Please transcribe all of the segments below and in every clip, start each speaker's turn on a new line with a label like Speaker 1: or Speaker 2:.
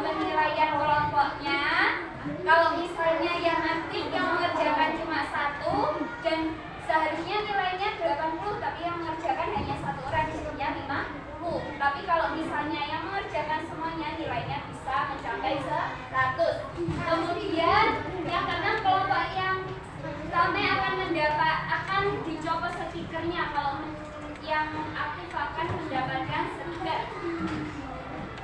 Speaker 1: penilaian kelompoknya. Kalau misalnya yang aktif yang mengerjakan cuma satu dan seharusnya nilainya 80, tapi yang mengerjakan hanya satu orang, jadinya 50. Tapi kalau misalnya yang mengerjakan semuanya nilainya bisa mencapai 100. Kemudian yang keenam, kelompok yang ramai akan dicopot stikernya. Kalau yang aktif akan mendapatkan stiker.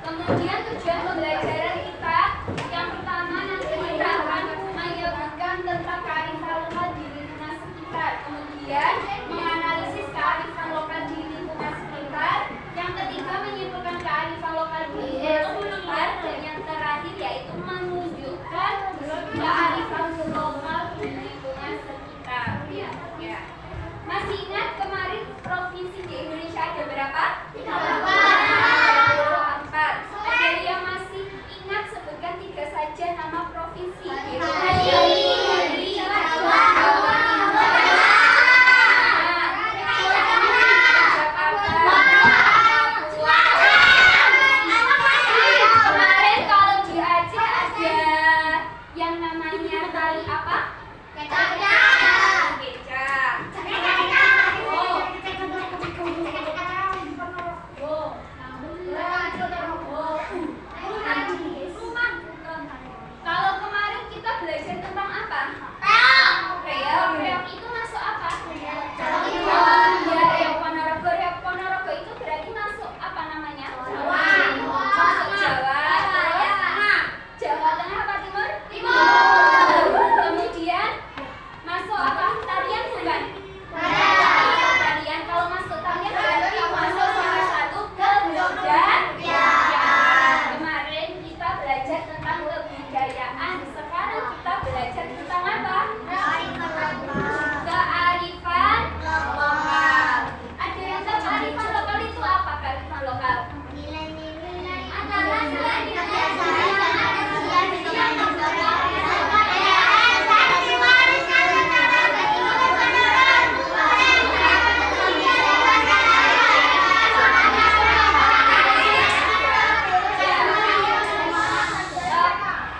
Speaker 1: Kemudian tujuan pembelajaran kita yang pertama, nanti kita akan menyebutkan tentang kearifan lokal di lingkungan sekitar. Kemudian menganalisis kearifan lokal di lingkungan sekitar. Yang ketiga, menyimpulkan kearifan lokal di lingkungan sekitar. Dan yang terakhir yaitu menunjukkan kearifan lokal di lingkungan sekitar. Ya. Masih ingat kemarin provinsi di Indonesia ada berapa? 34. Ada yang masih ingat, sebutkan 3 saja nama provinsi di Indonesia. Kemarin kalau di Aceh ada yang namanya tali apa? Beca. Kalau kemarin kita belajar tentang apa? Reog. Reog itu masuk apa? Ya, reog Ponorogo. Reog Ponorogo itu berarti masuk apa namanya? Jawa. Masuk Jawa. Jawa Tengah apa Timur? Kemudian masuk apa? Tarian bukan? Tarian. Kalau masuk tarian berarti masuk salah satu kebudayaan. Kemarin kita belajar tentang kebudayaan. Sekarang kita belajar tentang apa? Kearifan lokal. Ada yang tahu kearifan lokal itu apa? Kearifan lokal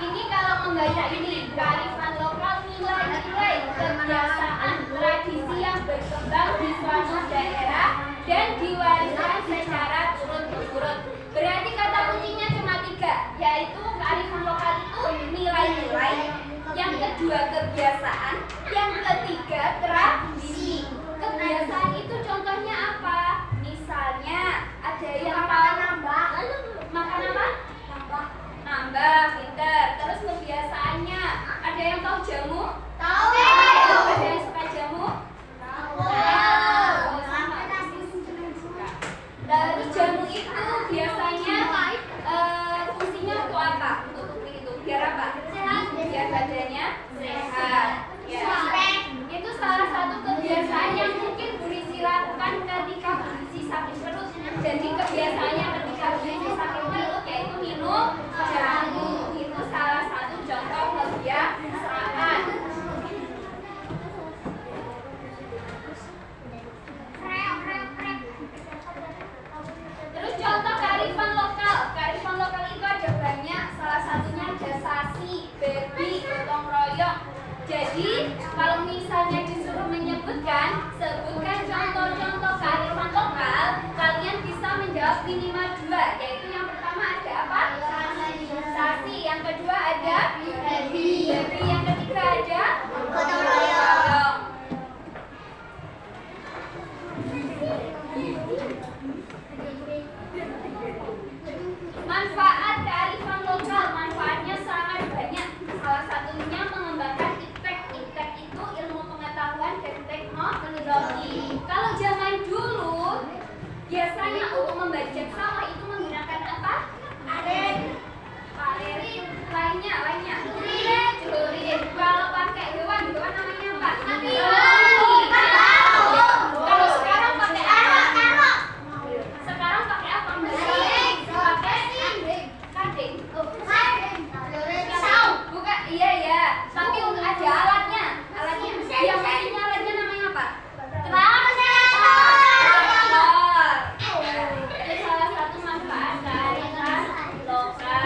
Speaker 1: ini kalau membaca ini, kearifan lokal nilai-nilai, kebiasaan, tradisi yang berkembang di suatu daerah dan diwariskan secara turun-temurun. Berarti kata kuncinya cuma 3, yaitu kearifan lokal itu nilai-nilai, yang kedua kebiasaan, yang ketiga tradisi. Kebiasaan itu contohnya apa? Misalnya ada yang makan apa? Nambah, pinter. Terus kebiasaannya, ada yang tahu jamu? Tahu. Ada yang suka jamu? Tahu. Terus jamu itu biasanya fungsinya untuk apa? Untuk tubuh itu biar apa? Sehat. Biar badannya sehat. Ya. Itu salah satu kebiasaan yang mungkin Bu Risi lakukan ketika Bu Risi sakit perut. Jadi kebiasaannya ketika Bu Risi sakit perut yaitu minum jamu. Itu salah satu contoh kebiasaan. Terus contoh kearifan lokal. Kearifan lokal itu ada banyak. Salah satunya ada sasi, bebi, gotong royong. Jadi kalau misalnya disuruh menyebutkan, sebutkan contoh-contoh kearifan lokal, kalian bisa menjawab minimal 2, yaitu yang pertama ada apa? Sasi. Yang kedua ada bebi. Yang ketiga ada gotong royong. Manfaat kearifan lokal, manfaatnya sangat banyak. Salah satunya mengembangkan iptek. Iptek itu ilmu pengetahuan dan teknologi. Kalau zaman dulu biasanya untuk membaca sawah itu menggunakan apa? Aren, palerin, lainnya. Celurit. Kalau pakai hewan namanya apa? Kalau sekarang pakai apa? Sekarang pakai apa? Kading. Bukan, iya. Tapi untuk ada alatnya. Yang pastinya alatnya namanya apa? Traktor. Itu salah satu manfaat kearifan lokal.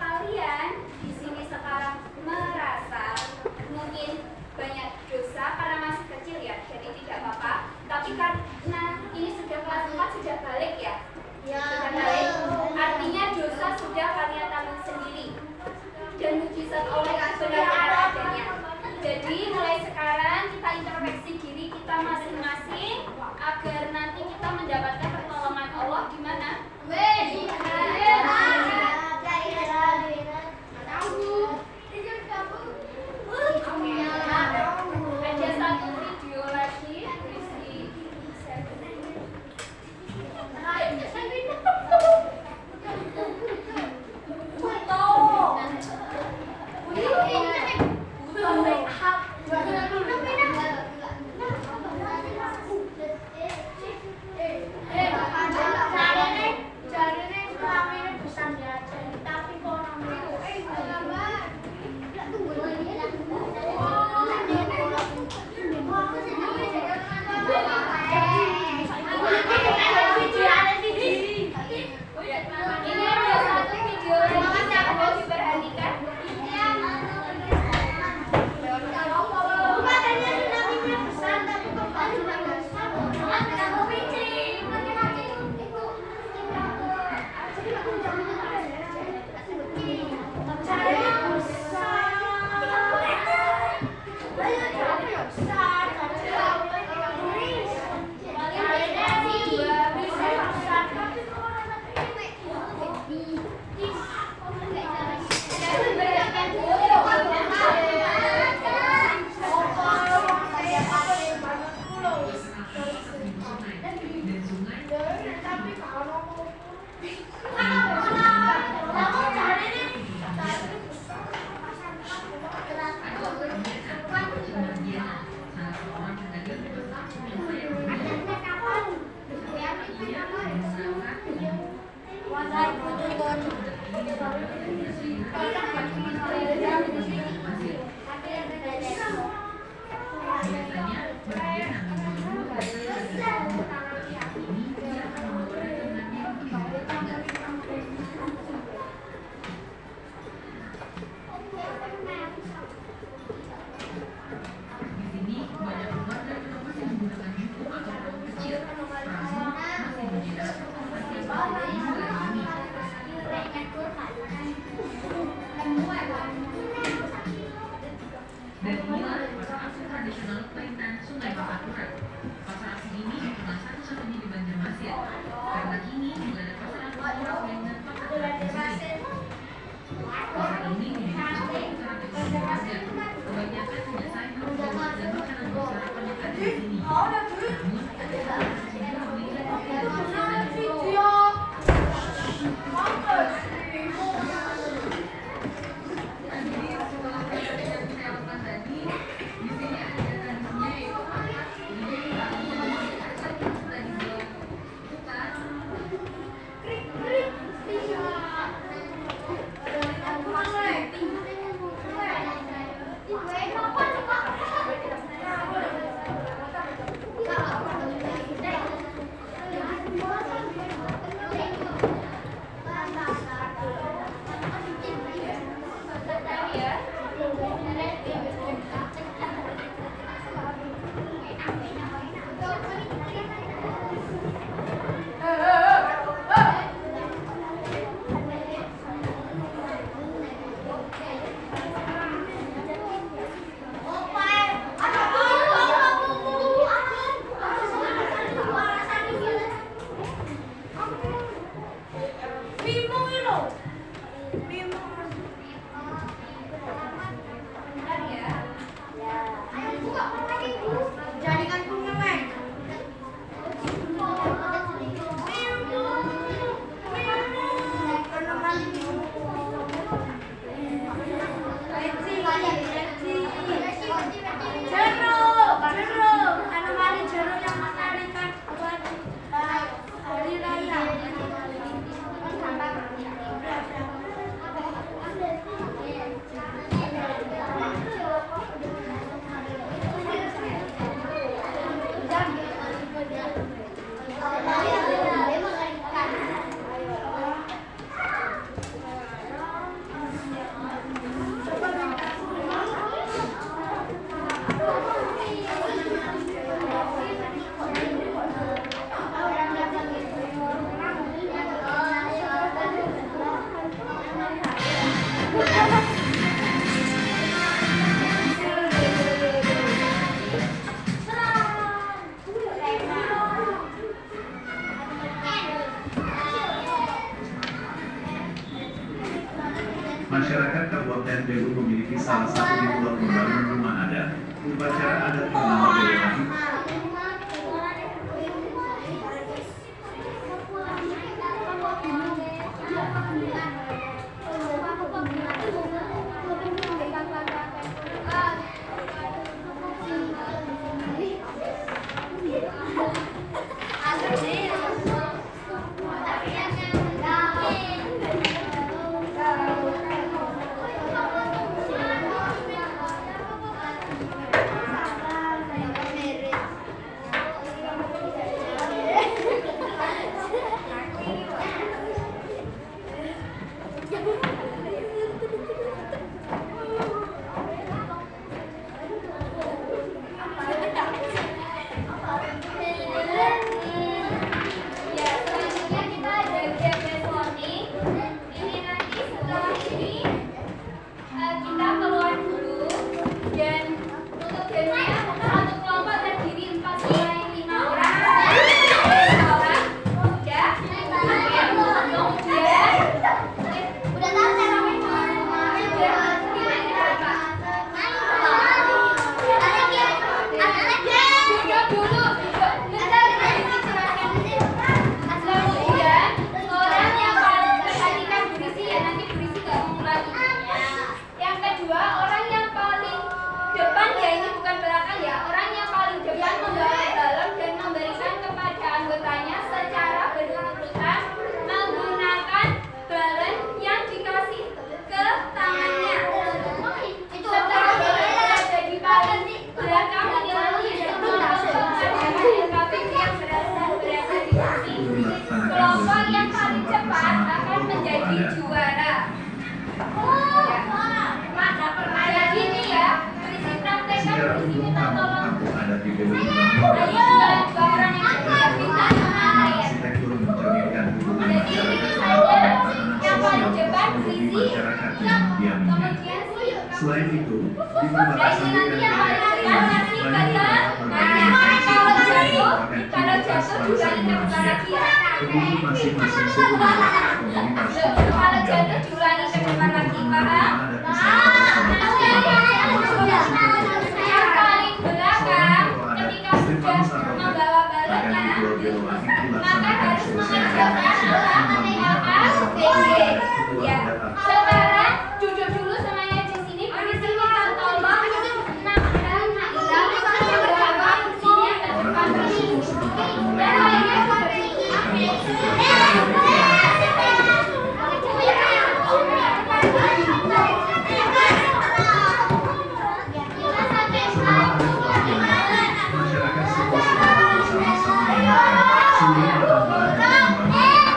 Speaker 1: kalian di sini sekarang merasa mungkin banyak dosa karena masih kecil ya, jadi tidak apa-apa. Tapi karena ini sudah kelas 4 sudah balik ya, sudah balik. Artinya dosa sudah kalian tanggung sendiri. Dan mujizat Allah benar-benar adanya. Jadi mulai sekarang kita introspeksi diri kita masing-masing agar nanti kita mendapatkan pertolongan Allah di mana? Di ada satu video lagi
Speaker 2: Masyarakat Kabupaten Belu memiliki salah satu ritual membangun rumah adat. Upacara adat bernama Beloahi. Kelompok yang paling cepat akan menjadi juara. Jadi ini ya, berisi praktekan di sini tolong. Ayo, dua orang yang sudah pintar mana ya? Jadi ini saja yang paling cepat berisi. Kemudian selain itu, di
Speaker 1: nanti yang paling ringan nanti kalian. Kalau jatuh juga ingat lagi ya.
Speaker 2: masing-masing suku dan komunitas.
Speaker 1: Kalau jatuh diulangi ke depan lagi, paham? Yang paling belakang ketika sudah membawa balonnya, maka harus mengerjakan apa? BG. Ya. Sekarang duduk dulu semuanya di sini. Berisi minta tolong. Dan lainnya
Speaker 2: masyarakat suku bersama-sama mengingatkan sulit pertambahan dan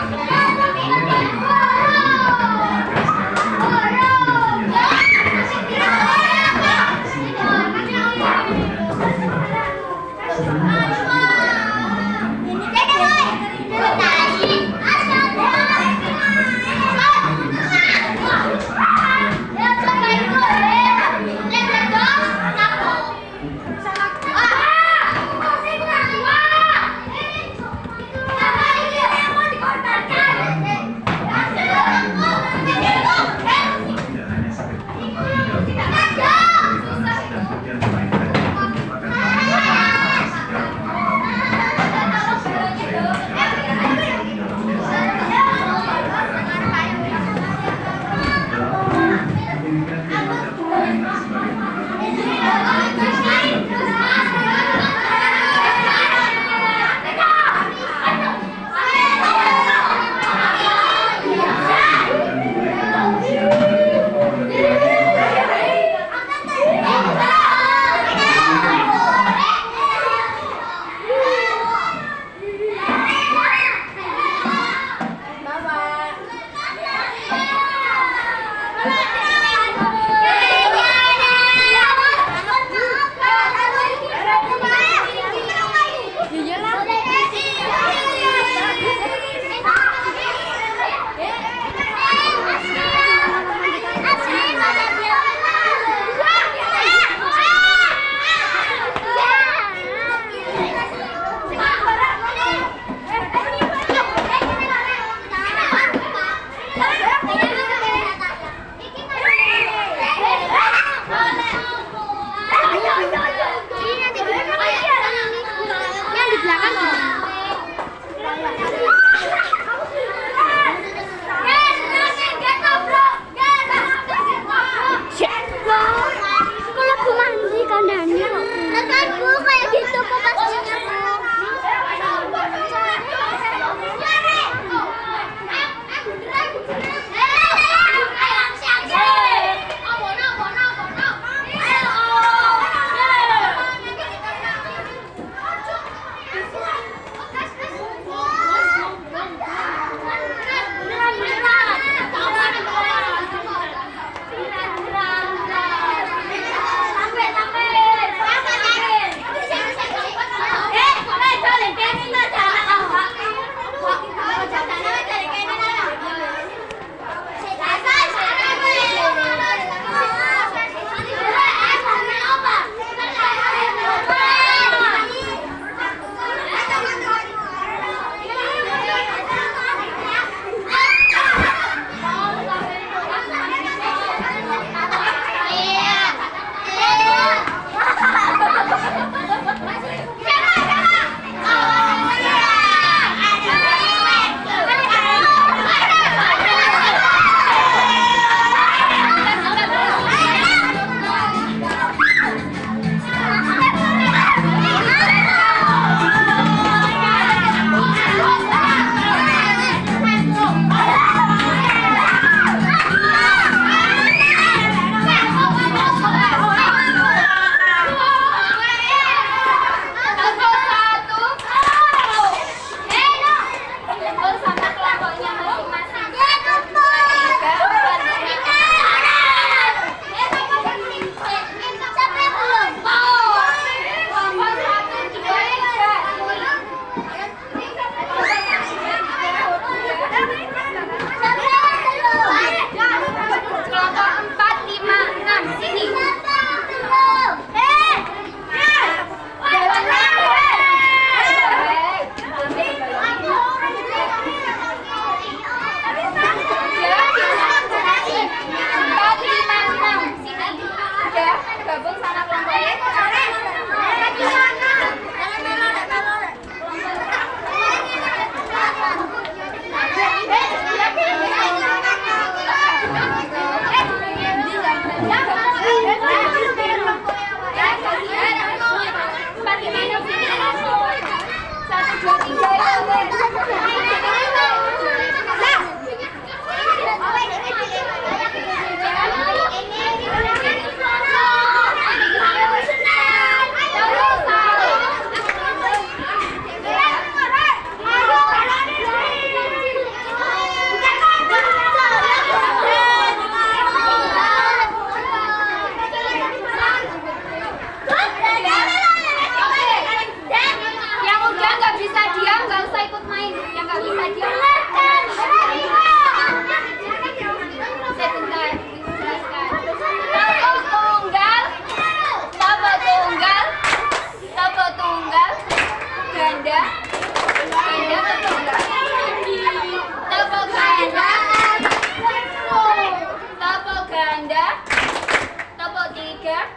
Speaker 1: tiga,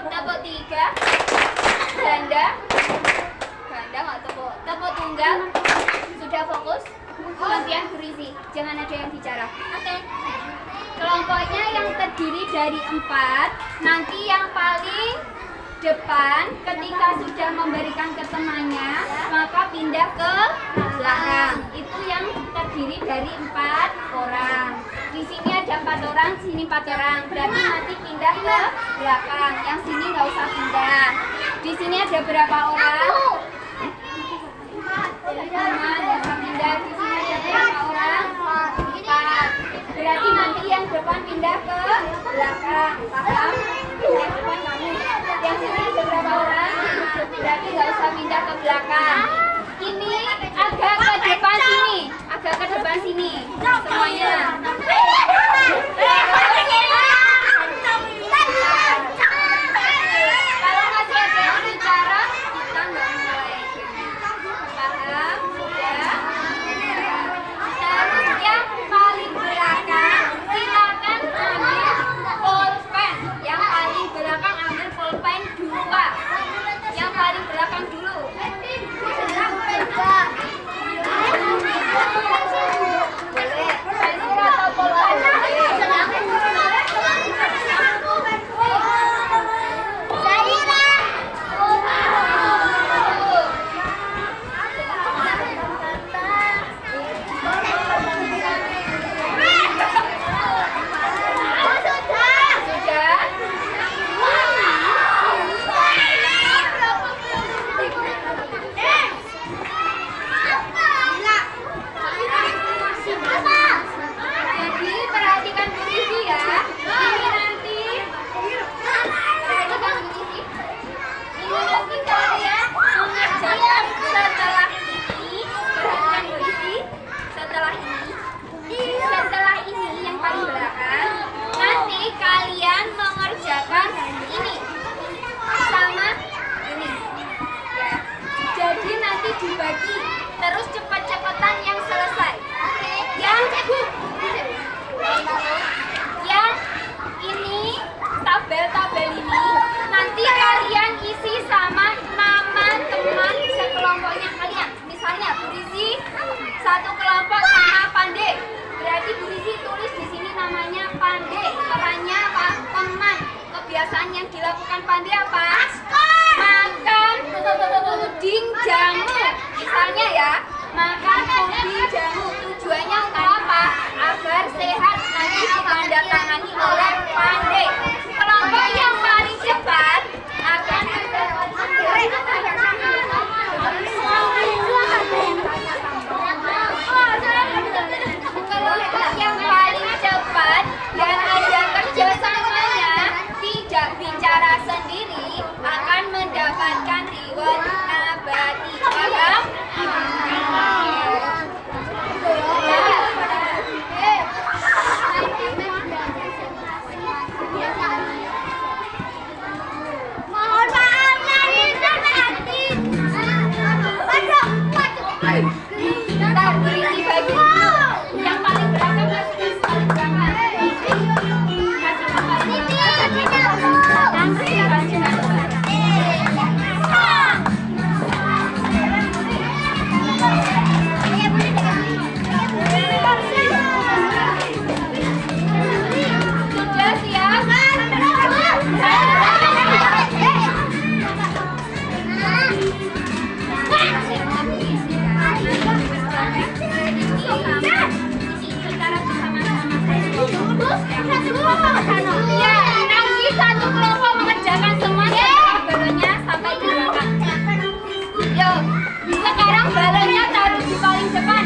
Speaker 1: tepuk tiga, ganda nggak tepuk tunggal. Sudah fokus, gantian berisi, jangan ada yang bicara. Oke. Kelompoknya yang terdiri dari 4, nanti yang paling depan ketika sudah memberikan ke temannya maka pindah ke belakang. Itu yang terdiri dari 4 orang. Di sini ada 4 orang, sini 4 orang. Berarti nanti pindah ke belakang. Yang sini nggak usah pindah. Di sini ada berapa orang? 5, nggak usah pindah. Di sini ada berapa orang? 4. Berarti nanti yang depan pindah ke belakang. Paham? Yang depan kamu. Yang sini ada berapa orang? Berarti nggak usah pindah ke belakang. Ini agak ke depan sini. Agak ke depan sini. Semuanya. Kalau masih ada yang bicara, kita nggak mulai. Paham? Sudah? Terus yang paling belakang, silakan ambil pulpen. Yang paling belakang ambil pulpen 2. Yang paling belakang dulu. Boleh. Pensil atau pulpen? Jadi perhatikan posisi ya. Ini nanti perhatikan posisi. Ini nanti kalian mengerjakan setelah ini. Perhatikan posisi. Setelah ini yang paling belakang. Nanti kalian mengerjakan ini sama ini. Ya. Jadi nanti dibagi. Terus cepat-cepatan yang selesai. Yang ini tabel-tabel ini nanti kalian isi sama nama teman sekelompoknya kalian. Misalnya berisi satu kelompok sama Pandai. Berarti berisi tulis di sini namanya Pandai. Perannya apa? Teman. Kebiasaan yang dilakukan Pandai apa? Makan puding jamu. Misalnya ya, makan puding jamu. Tujuannya untuk apa? Agar sehat, nanti ditandatangani oleh Pandai. Kelompok yang paling cepat akan kelompok yang paling cepat dan ada kerjasamanya, tidak bicara sendiri, akan mendapatkan reward nabati. Paham?
Speaker 3: Mohon maaf, lahir dan batin.
Speaker 1: Bentar, berisi bagi dulu. Yang paling belakang kasih paling belakang. Kasih yang paling belakang. Kasih sudah siap? Ya, nanti satu kelompok mengerjakan semua balonnya sampai di belakang. Yuk, sekarang balonnya taruh di paling depan.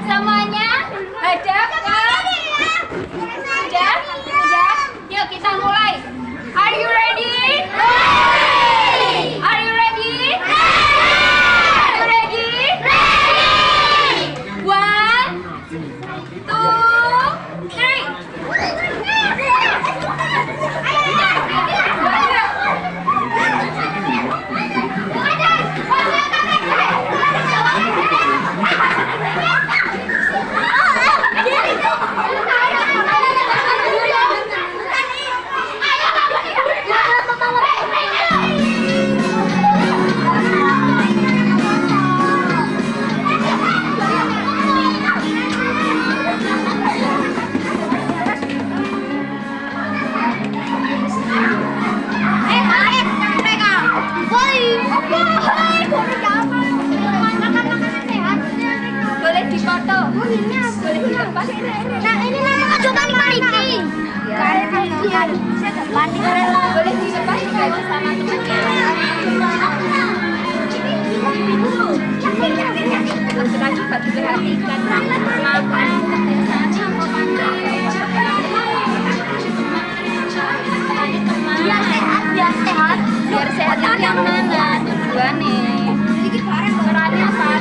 Speaker 1: Semuanya hadap ke. Sudah. Yuk kita mulai. Are you ready? Are you ready? Are you ready? 1, 2, 3.
Speaker 3: sertifikat makan biar sehat itu yang mana tujuannya perannya apa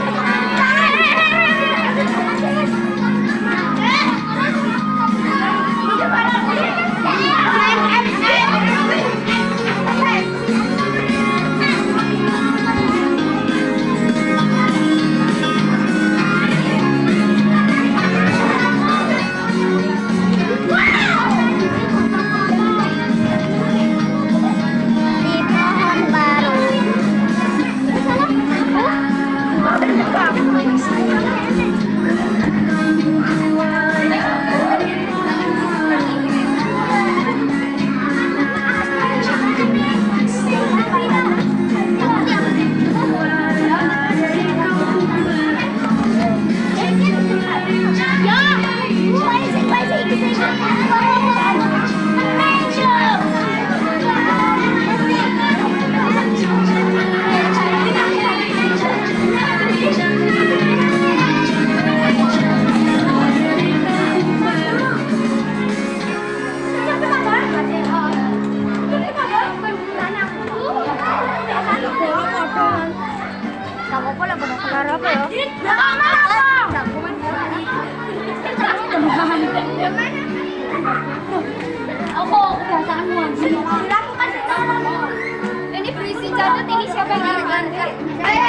Speaker 3: ini berisi catat, ini siapa yang ngirimin?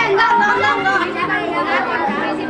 Speaker 3: Enggak. Berisi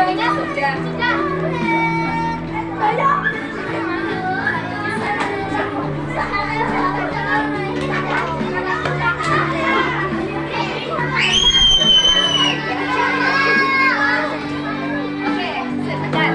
Speaker 3: dua-duanya sudah. Oke, sebentar.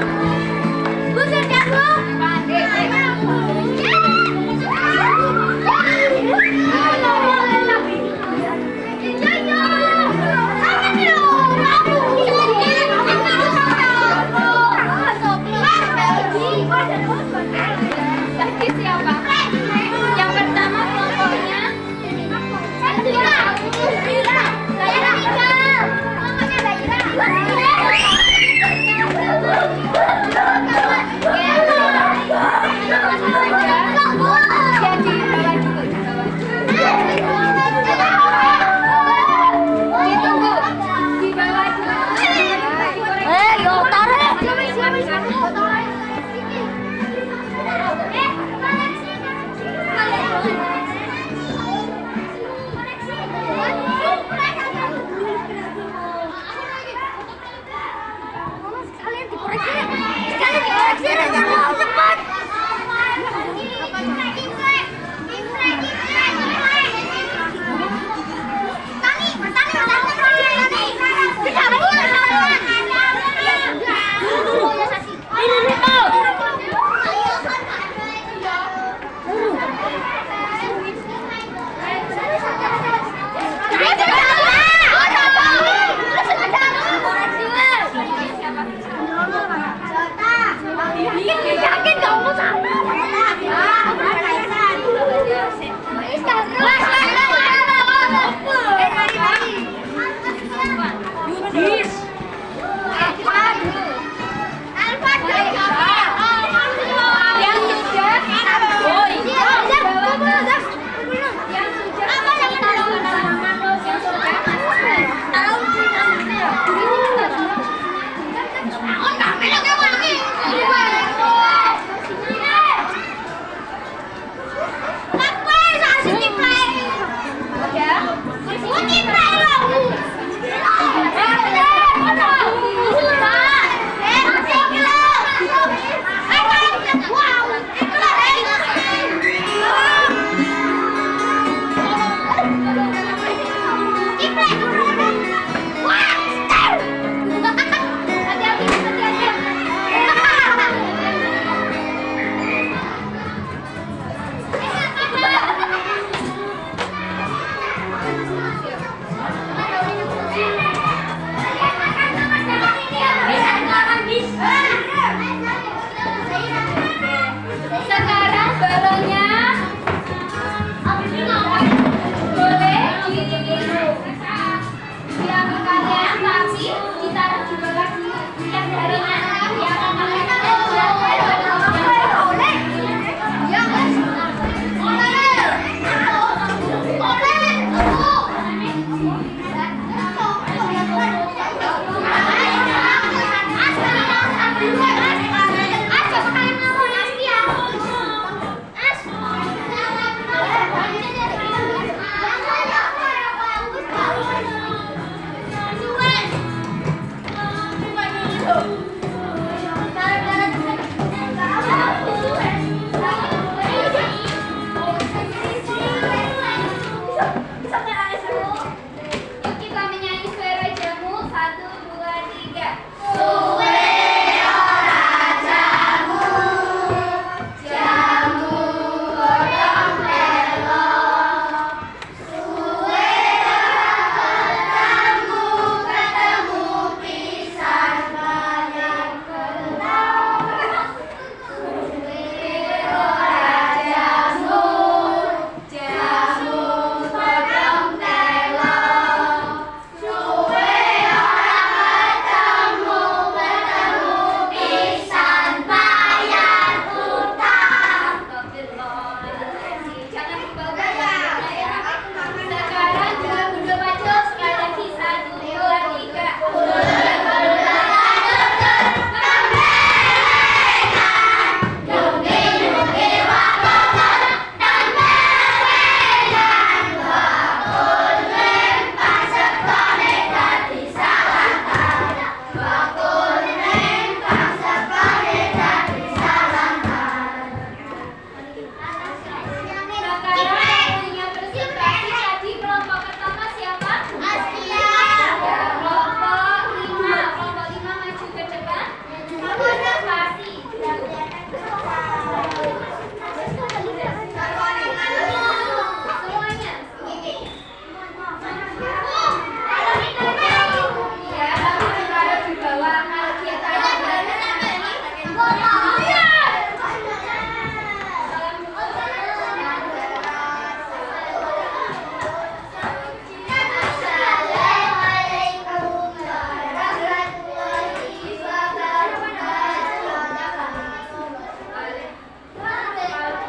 Speaker 1: Yuk kita menyanyi suara jamu. 1, 2, 3. Jangan dibawa ya. Sekarang juga udah maju sekali lagi. 1, 2, 3. Sekarang punya presentasi tadi kelompok pertama siapa? Ya, kelompok 5. Kelompok 5 maju ke depan. Presentasi. Semuanya. Ya, tapi ditaruh di bawah. Kalau dia taruh di bawah, salam dulu.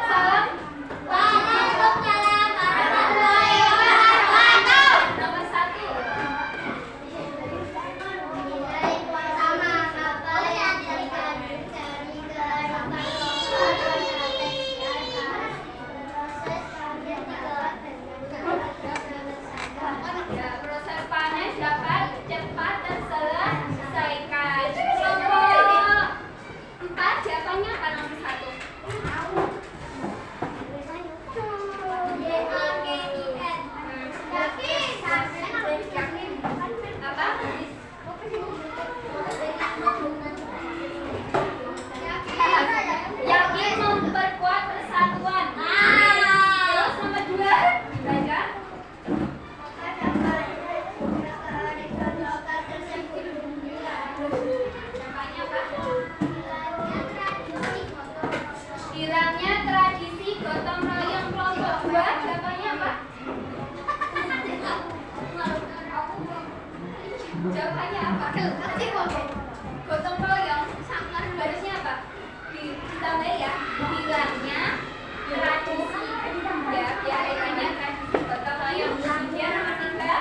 Speaker 1: Salam. Nomor 1. Ya, proses panen dapat cepat terselesaikan. Kelompok 4 jawabannya apa nomor 1? Apa? Yakin memperkuat persatuan. Terus nomor 2 dibaca. Jawabannya apa? Hilangnya tradisi gotong royong kelompok 2. Jawabannya apa? Jawabannya apa? Gotong royong harusnya apa? Ditambah ya. Hilangnya tradisi. Ya hilangnya tradisi gotong royong. Kemudian nomor 3.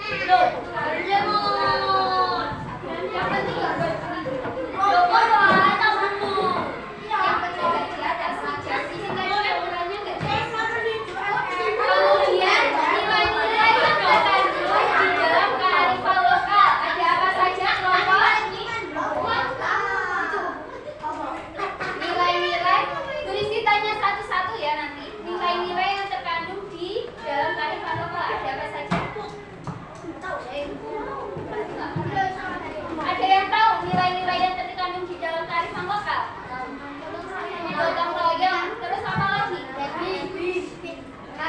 Speaker 1: Loh, lemon. Yang penting nggak berbunyi. Loh, boleh, tamu. Yang penting nggak di atas meja. Isi tanya ukurannya nggak jelas. Kemudian nilai-nilai yang terkandung di dalam kearifan lokal. Ada apa saja kelompok? Nilai-nilai, tulis ditanya satu-satu ya nanti. Nilai-nilai yang terkandung di dalam kearifan lokal ada apa saja? Ada yang tahu nilai-nilai yang terkandung di dalam kearifan lokal? Gotong royong, terus apa lagi?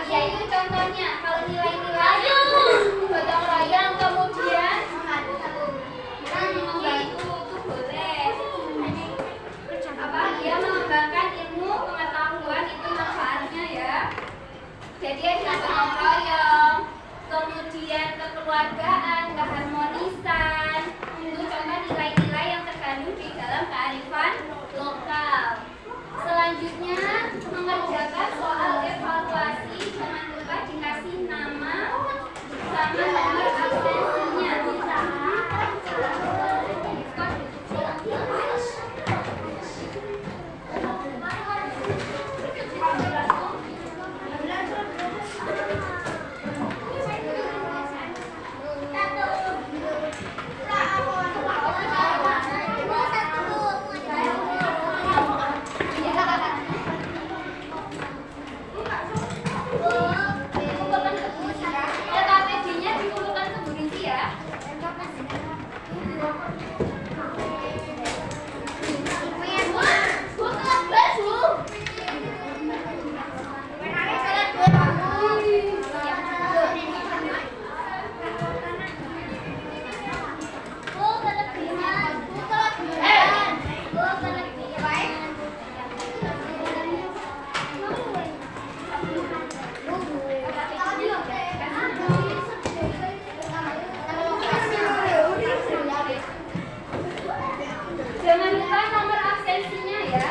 Speaker 1: Ya itu contohnya. Kalau nilai-nilai gotong royong, kemudian itu boleh. Apa dia mengembangkan ilmu pengetahuan itu manfaatnya ya. Jadi ada gotong royong, kemudian kekeluargaan, keharmonisan. Itu contoh nilai-nilai yang terkandung di dalam kearifan lokal. Selanjutnya mengerjakan soal evaluasi, jangan lupa dikasih nama sama nomor absensinya. KPD-nya dikumpulkan ke Bu Rinci ya. Jangan lupa nomor absensinya ya.